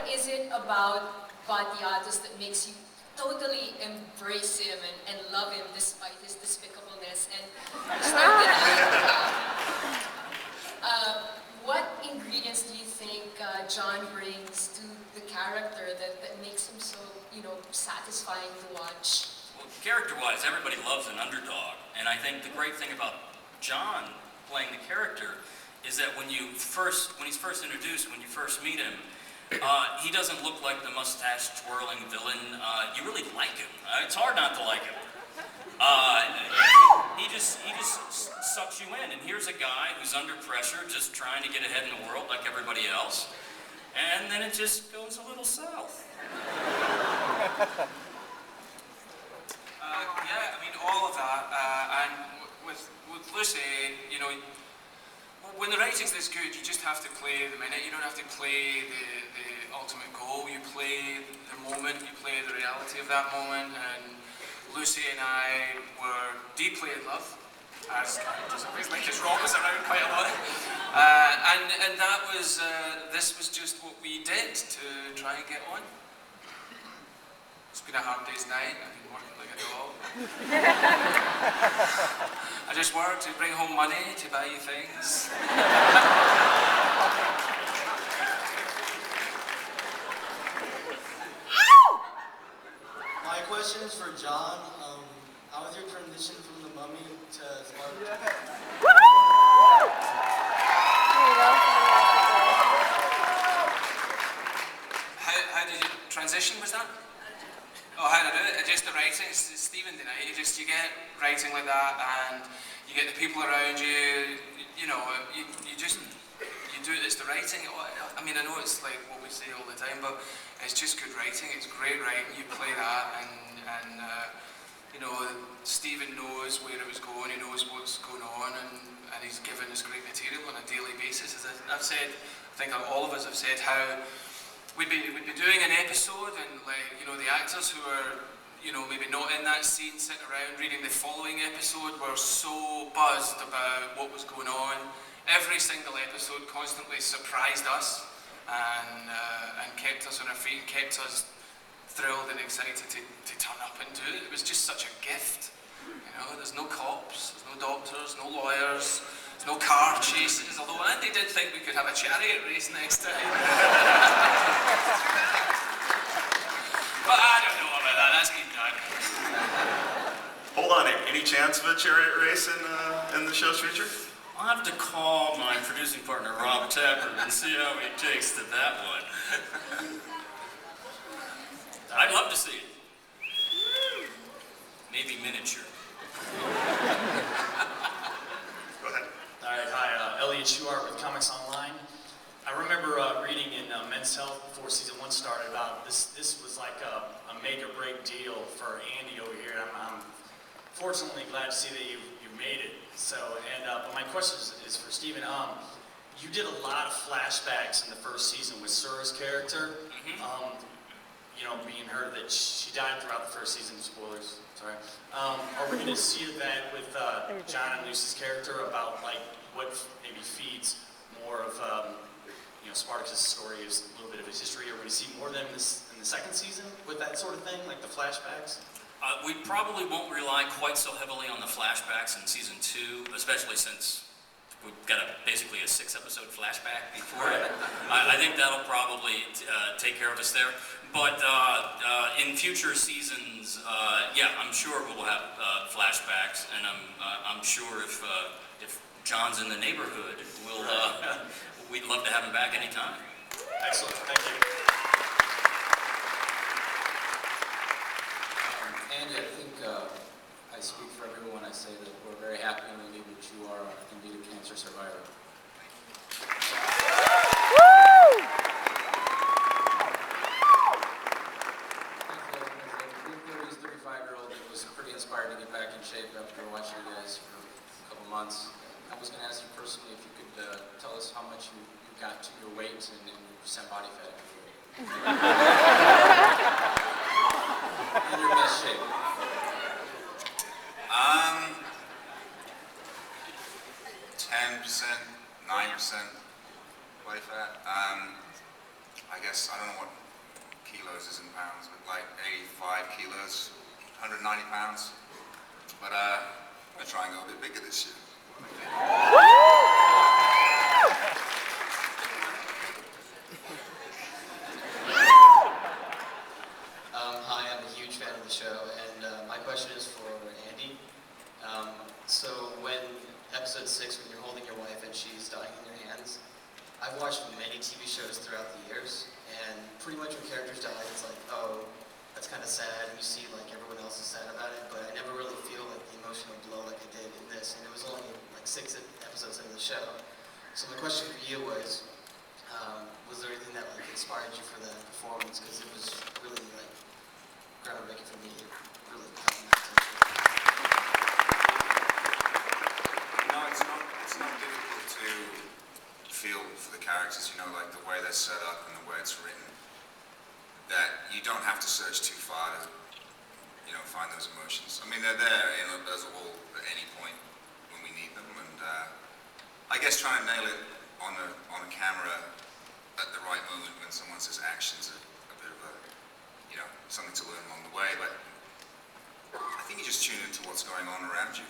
is it about Batiatus that makes you totally embrace him and love him despite his despicableness? And start with what ingredients do you think John brings to the character that makes him so, satisfying to watch? Well, character-wise, everybody loves an underdog, and I think the great thing about John playing the character is that when he's first introduced, when you first meet him, he doesn't look like the mustache-twirling villain. You really like him. It's hard not to like him. He just sucks you in, and here's a guy who's under pressure, just trying to get ahead in the world like everybody else, and then it just goes a little south. Yeah, I mean, all of that, and with Lucy, when the writing's this good, you just have to play the minute. You don't have to play the ultimate goal. You play the moment, you play the reality of that moment, and Lucy and I were deeply in love, as like his rock was around quite a lot, and that was, this was just what we did to try and get on. It's been a hard day's night. I've been working like a dog. I just work to bring home money to buy you things. My question is for John. How was your transition from the mummy to Spartacus? How did you transition, was that? Oh, how to do it? Just the writing, it's Stephen DeKnight. You get writing like that, and you get the people around you. You do it. It's the writing. I mean, I know it's like what we say all the time, but it's just good writing. It's great writing. You play that, and Stephen knows where it was going. He knows what's going on, and he's given us great material on a daily basis. As I've said, I think all of us have said how we'd be doing an episode, and the actors who are maybe not in that scene sitting around reading the following episode were so buzzed about what was going on. Every single episode constantly surprised us and kept us on our feet, kept us thrilled and excited to turn up and do it. It was just such a gift. There's no cops, there's no doctors, no lawyers, there's no car chases, although Andy did think we could have a chariot race next time. But I don't know about that, that's been done. Hold on, any chance of a chariot race in the show's future? I'll have to call my producing partner, Rob Tapper, and see how he takes to that one. I'd love to see it. Maybe miniature. Go ahead. All right, hi, Elliot Schuart with Comics Online. I remember reading in Men's Health before season 1 started about this was like a make or break deal for Andy over here. I'm fortunately glad to see that you made it. So, but my question is for Stephen. You did a lot of flashbacks in the first season with Sura's character. Mm-hmm. Being heard that she died throughout the first season. Spoilers. Sorry. Are we going to see that with John and Lucy's character about what maybe feeds more of Spartacus' story, is a little bit of his history? Are we going to see more of them in the second season with that sort of thing, like the flashbacks? We probably won't rely quite so heavily on the flashbacks in season 2, especially since we've got basically a 6-episode flashback before it. I think that'll probably take care of us there. But in future seasons, I'm sure we'll have flashbacks, and I'm sure if John's in the neighborhood, we'd love to have him back anytime. Excellent, thank you. Andy, I think I speak for everyone when I say that we're very happy and believe that you are indeed a cancer survivor. Inspired to get back in shape after watching you guys for a couple months. I was going to ask you personally if you could tell us how much you got to your weight and percent body fat. In your best shape. 10%, 9% body fat. I guess I don't know what kilos is in pounds, but like 85 kilos, 190 pounds. But I'm going to try and go a bit bigger this year. Hi, I'm a huge fan of the show, and my question is for Andy. So when episode 6, when you're holding your wife and she's dying in your hands, I've watched many TV shows throughout the years, and pretty much when characters die, it's like, oh, that's kind of sad, and you see like everyone else is sad about it, but I never really feel like the emotional blow like I did in this, and it was only like 6 episodes into the show. So my question for you was there anything that like inspired you for that performance? Because it was really like groundbreaking for me. It really caught my attention. No, it's not difficult to feel for the characters, you know, like the way they're set up and the way it's written, that you don't have to search too far to, you know, find those emotions. I mean, they're there, you know, there's all at any point when we need them, and I guess trying to nail it on a camera at the right moment when someone says action's a bit of a, you know, something to learn along the way, but I think you just tune into what's going on around you.